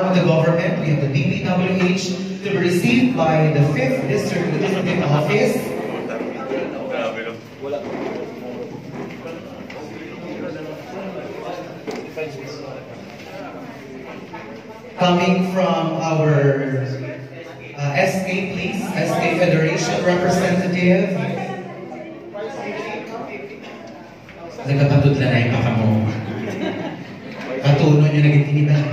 of the government, we have the DPWH to be received by the 5th District Legislative Office. Coming from our SK, please, SK Federation representative. Nagkapatudlanay pa ka mo. Katuno nyo naging tiniban.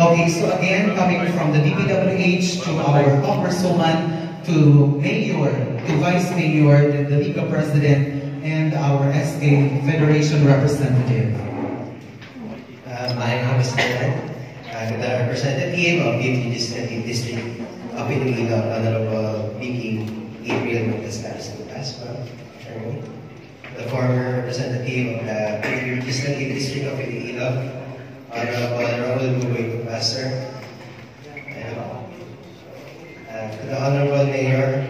Okay, so again, coming from the DPWH to our congresswoman, to mayor, to vice mayor, the Liga president, and our SK Federation representative. My name is the representative of the Legislative District of Iloilo, Honorable Vicky Gabriel Montes Pascual, the former representative of the Legislative District of Iloilo, Honorable Raul Buboy Pastor, the Honorable Mayor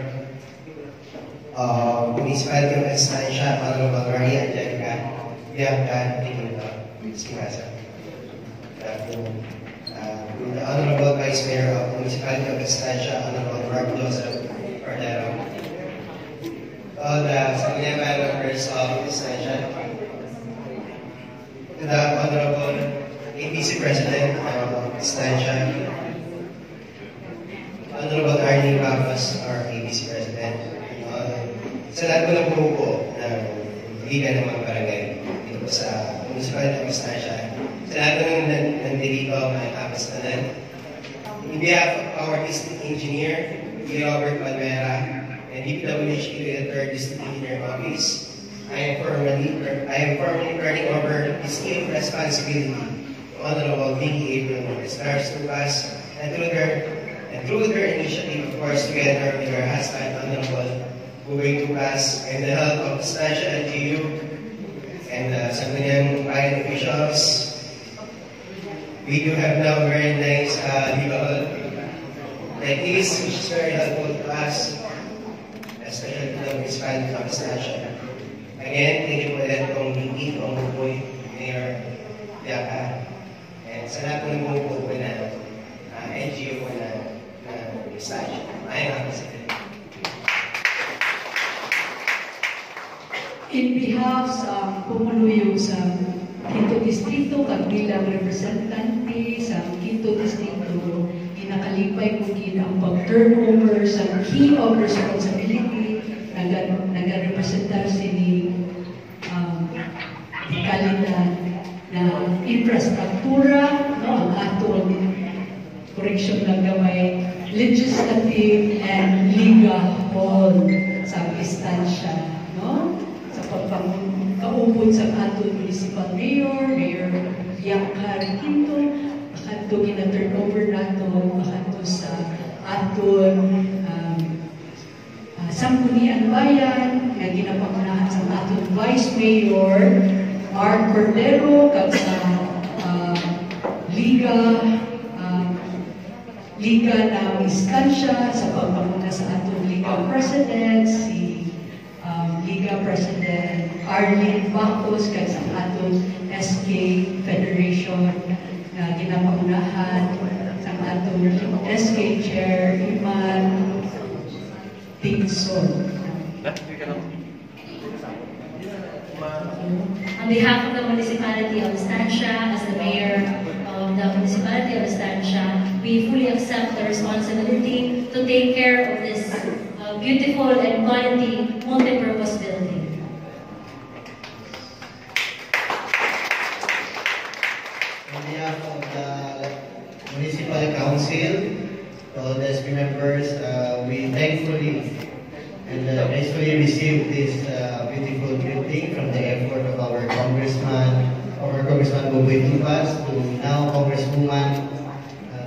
of Municipality of Estancia, Honorable Maria Angelica Bianca Espinosa. The Honorable Vice Mayor of Municipality of Estancia, Honorable Mark Joseph Cordero. All the Sangguniang members of Estancia. The Honorable ABC President of Estancia, Honorable Arnie Ramos, our ABC President. Sa lahat po ng bumubo ng Liga ng mga Barangay dito sa Municipality of Estancia. Sa lahat po ng nandito, mga kapastanan. In behalf of our District Engineer, Robert Palmera, and DPWH Iloilo 3rd District Engineer Office, I am formally turning over this key responsibility to Honorable Vicky Gabriel Montes Pascual, and through their initiative, of course, together with her husband, Honorable Buboy Tupas, and the help of Estancia LGU and Sangguniang Bayan officials. We do have now very nice legal like this, which is very helpful to us, especially to the municipality of Estancia. Again, thank you for that, Kong Vicky, Kong Buboy, Mayor Bianca, and sa lahat ng bumubuo po na NGO po na Estancia. Ayun ang kasi. In behalf sa pumuluyo sa Quinto Distrito, kag bilang representante sa Quinto Distrito, inakalipay ko ang pag-turnover sa key of responsibility nag-representar ni kalidad na infrastruktura, no, ang atong correction lang gamay, legislative and legal hall sa Estancia, no? Sa pagpangkaupod sa aton municipal mayor, Mayor Bianca Quinto, akanto gina-turnover nato, akanto sa aton Sangguniang Bayan, na ginapangunahan sa aton Vice Mayor Mark Cordero, kag sa Liga ng Estancia, sa pagpanguna sa aton Liga President, si Liga President Arlene Bacos, kag sa aton SK Federation na ginapangunahan sa aton SK Chair Iman Tingson. On behalf of the Municipality of Estancia, as the Mayor of the Municipality of Estancia, we fully accept the responsibility to take care of this beautiful and quality multi-purpose building. On behalf of the Municipal Council, all the SP members, we thankfully and gracefully received this beautiful building from the effort of our Congressman Buboy Tupas to now Congresswoman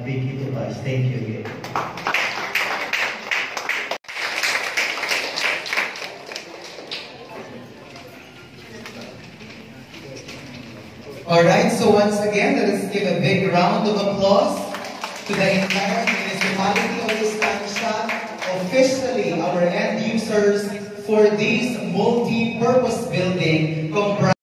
Vicky Tupas. Thank you again. Alright, so once again, let us give a big round of applause to the entire municipality of Estancia, officially our end users for this multi-purpose building comprised